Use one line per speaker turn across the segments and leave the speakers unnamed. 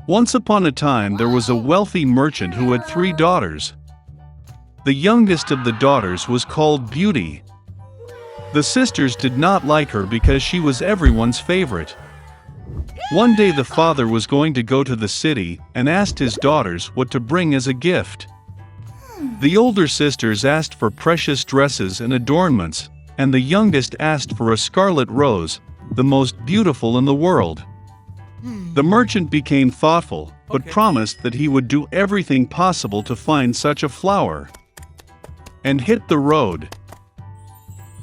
Once upon a time there was a wealthy merchant who had 3 daughters. The youngest of the daughters was called Beauty. The sisters did not like her because she was everyone's favorite. One day the father was going to go to the city and asked his daughters what to bring as a gift. The older sisters asked for precious dresses and adornments, and the youngest asked for a scarlet rose, the most beautiful in the world. The merchant became thoughtful, but promised that he would do everything possible to find such a flower, and hit the road.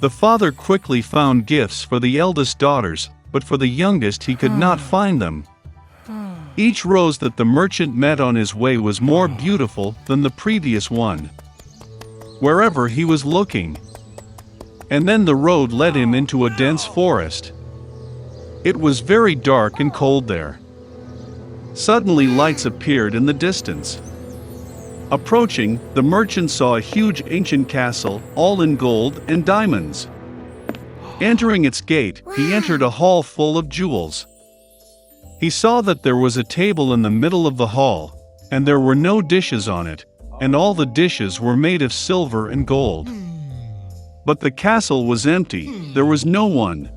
The father quickly found gifts for the eldest daughters, but for the youngest he could not find them. Each rose that the merchant met on his way was more beautiful than the previous one, wherever he was looking. And then the road led him into a dense forest. It was very dark and cold there. Suddenly lights appeared in the distance. Approaching, the merchant saw a huge ancient castle, all in gold and diamonds. Entering its gate, he entered a hall full of jewels. He saw that there was a table in the middle of the hall, and there were no dishes on it, and all the dishes were made of silver and gold. But the castle was empty, there was no one.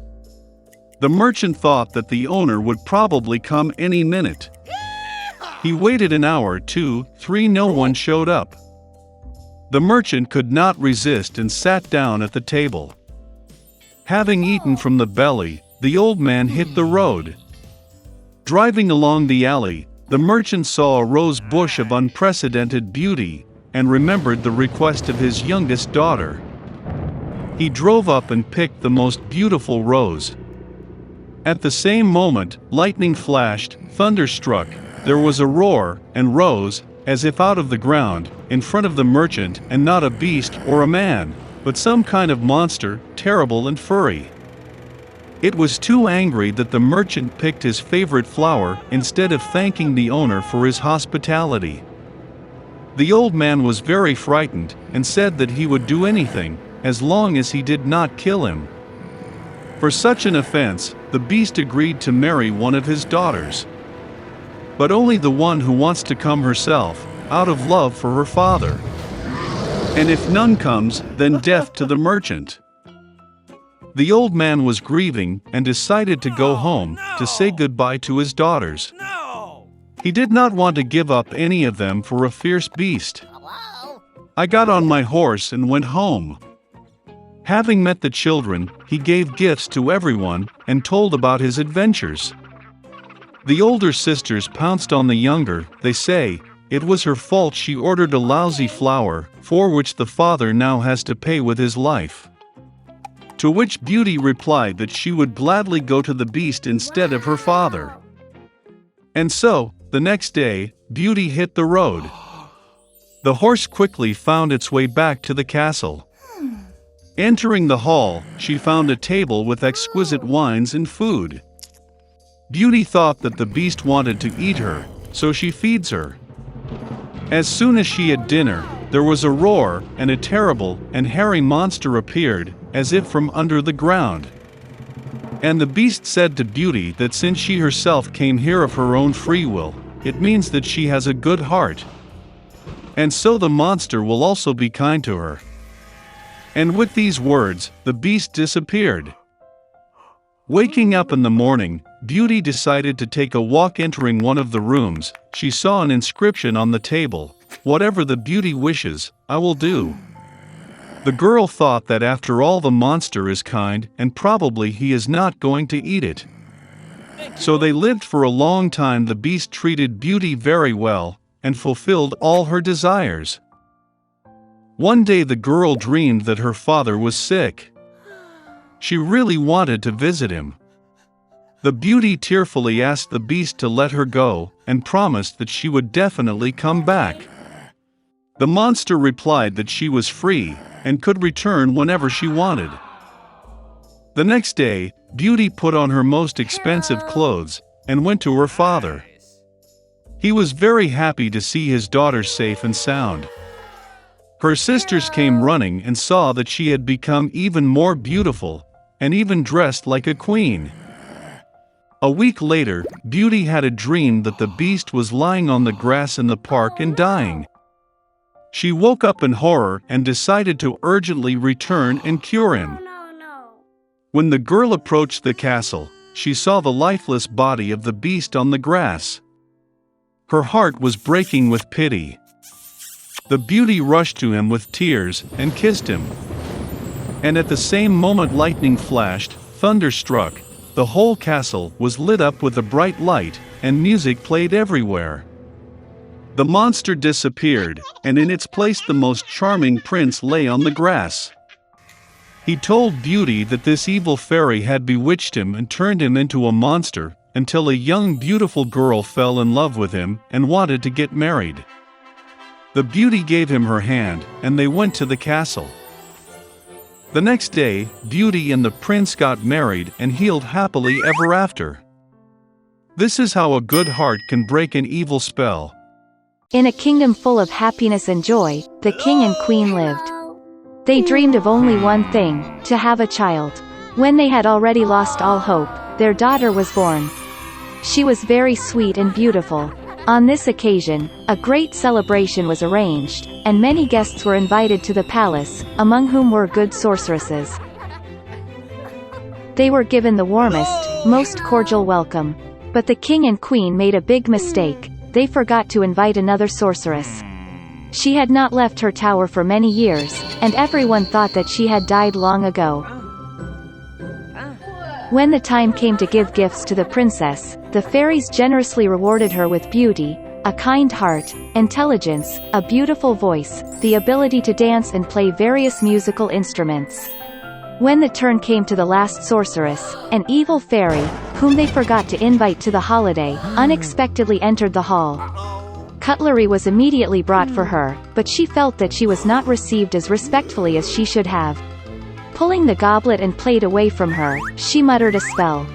The merchant thought that the owner would probably come any minute. He waited an hour, 2, 3, no one showed up. The merchant could not resist and sat down at the table. Having eaten from the belly, the old man hit the road. Driving along the alley, the merchant saw a rose bush of unprecedented beauty, and remembered the request of his youngest daughter. He drove up and picked the most beautiful rose. At the same moment, lightning flashed, thunder struck, there was a roar, and rose, as if out of the ground, in front of the merchant, and not a beast or a man, but some kind of monster, terrible and furry. It was too angry that the merchant picked his favorite flower instead of thanking the owner for his hospitality. The old man was very frightened and said that he would do anything, as long as he did not kill him. For such an offense, the beast agreed to marry one of his daughters. But only the one who wants to come herself, out of love for her father. And if none comes, then death to the merchant. The old man was grieving and decided to go home to say goodbye to his daughters. He did not want to give up any of them for a fierce beast. I got on my horse and went home. Having met the children, he gave gifts to everyone and told about his adventures. The older sisters pounced on the younger, they say, it was her fault she ordered a lousy flower, for which the father now has to pay with his life. To which Beauty replied that she would gladly go to the beast instead of her father. And so, the next day, Beauty hit the road. The horse quickly found its way back to the castle. Entering the hall, she found a table with exquisite wines and food. Beauty thought that the beast wanted to eat her, so she feeds her. As soon as she had dinner, there was a roar, and a terrible and hairy monster appeared, as if from under the ground. And the beast said to Beauty that since she herself came here of her own free will, it means that she has a good heart. And so the monster will also be kind to her. And with these words, the beast disappeared. Waking up in the morning, Beauty decided to take a walk. Entering one of the rooms, she saw an inscription on the table, "Whatever the beauty wishes, I will do." The girl thought that after all the monster is kind and probably he is not going to eat it. So they lived for a long time. The beast treated Beauty very well and fulfilled all her desires. One day the girl dreamed that her father was sick. She really wanted to visit him. The Beauty tearfully asked the beast to let her go and promised that she would definitely come back. The monster replied that she was free and could return whenever she wanted. The next day, Beauty put on her most expensive clothes and went to her father. He was very happy to see his daughter safe and sound. Her sisters came running and saw that she had become even more beautiful, and even dressed like a queen. A week later, Beauty had a dream that the beast was lying on the grass in the park and dying. She woke up in horror and decided to urgently return and cure him. When the girl approached the castle, she saw the lifeless body of the beast on the grass. Her heart was breaking with pity. The beauty rushed to him with tears and kissed him. And at the same moment lightning flashed, thunder struck, the whole castle was lit up with a bright light, and music played everywhere. The monster disappeared, and in its place the most charming prince lay on the grass. He told Beauty that this evil fairy had bewitched him and turned him into a monster, until a young beautiful girl fell in love with him and wanted to get married. The beauty gave him her hand, and they went to the castle. The next day, Beauty and the prince got married and healed happily ever after. This is how a good heart can break an evil spell.
In a kingdom full of happiness and joy, the king and queen lived. They dreamed of only one thing, to have a child. When they had already lost all hope, their daughter was born. She was very sweet and beautiful. On this occasion, a great celebration was arranged, and many guests were invited to the palace, among whom were good sorceresses. They were given the warmest, most cordial welcome. But the king and queen made a big mistake. They forgot to invite another sorceress. She had not left her tower for many years, and everyone thought that she had died long ago. When the time came to give gifts to the princess, the fairies generously rewarded her with beauty, a kind heart, intelligence, a beautiful voice, the ability to dance and play various musical instruments. When the turn came to the last sorceress, an evil fairy, whom they forgot to invite to the holiday, unexpectedly entered the hall. Cutlery was immediately brought for her, but she felt that she was not received as respectfully as she should have. Pulling the goblet and plate away from her, she muttered a spell.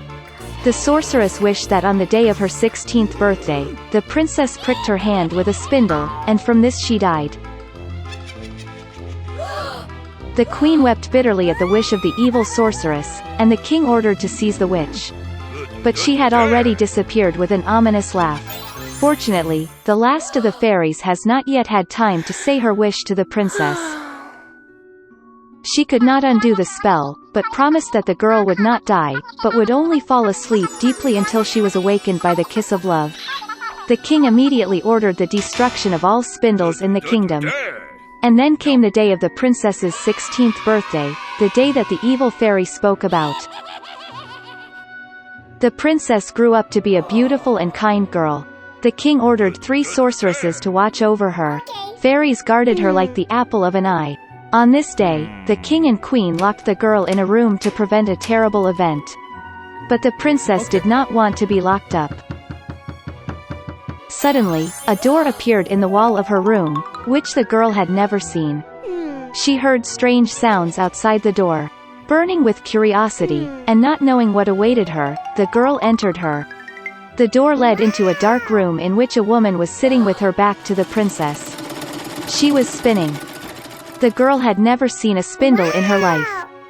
The sorceress wished that on the day of her 16th birthday, the princess pricked her hand with a spindle, and from this she died. The queen wept bitterly at the wish of the evil sorceress, and the king ordered to seize the witch. But she had already disappeared with an ominous laugh. Fortunately, the last of the fairies has not yet had time to say her wish to the princess. She could not undo the spell, but promised that the girl would not die, but would only fall asleep deeply until she was awakened by the kiss of love. The king immediately ordered the destruction of all spindles in the kingdom. And then came the day of the princess's 16th birthday, the day that the evil fairy spoke about. The princess grew up to be a beautiful and kind girl. The king ordered 3 sorceresses to watch over her. Fairies guarded her like the apple of an eye. On this day, the king and queen locked the girl in a room to prevent a terrible event. But the princess did not want to be locked up. Suddenly, a door appeared in the wall of her room, which the girl had never seen. She heard strange sounds outside the door. Burning with curiosity, and not knowing what awaited her, the girl entered her. The door led into a dark room in which a woman was sitting with her back to the princess. She was spinning. The girl had never seen a spindle in her life.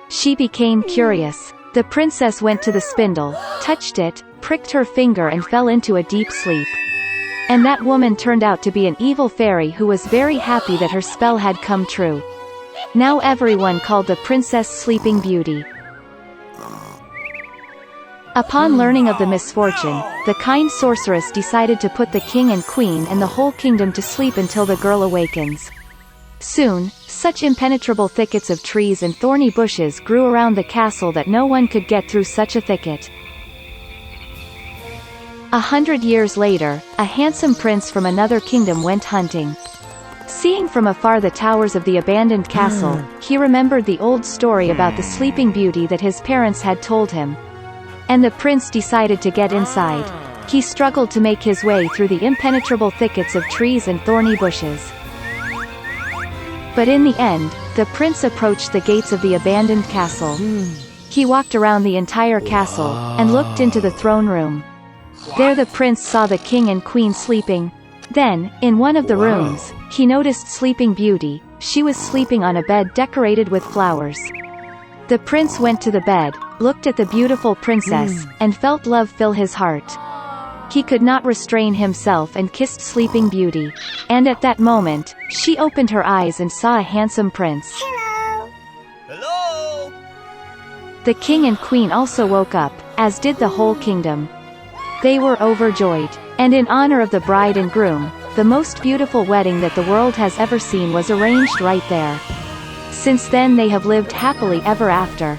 She became curious. The princess went to the spindle, touched it, pricked her finger and fell into a deep sleep. And that woman turned out to be an evil fairy who was very happy that her spell had come true. Now everyone called the princess Sleeping Beauty. Upon learning of the misfortune, the kind sorceress decided to put the king and queen and the whole kingdom to sleep until the girl awakens. Soon, such impenetrable thickets of trees and thorny bushes grew around the castle that no one could get through such a thicket. 100 years later, a handsome prince from another kingdom went hunting. Seeing from afar the towers of the abandoned castle, he remembered the old story about the Sleeping Beauty that his parents had told him. And the prince decided to get inside. He struggled to make his way through the impenetrable thickets of trees and thorny bushes. But in the end, the prince approached the gates of the abandoned castle. He walked around the entire castle, and looked into the throne room. There the prince saw the king and queen sleeping. Then, in one of the rooms, he noticed Sleeping Beauty. She was sleeping on a bed decorated with flowers. The prince went to the bed, looked at the beautiful princess, and felt love fill his heart. He could not restrain himself and kissed Sleeping Beauty. And at that moment, she opened her eyes and saw a handsome prince.
Hello?
The king and queen also woke up, as did the whole kingdom. They were overjoyed. And in honor of the bride and groom, the most beautiful wedding that the world has ever seen was arranged right there. Since then they have lived happily ever after.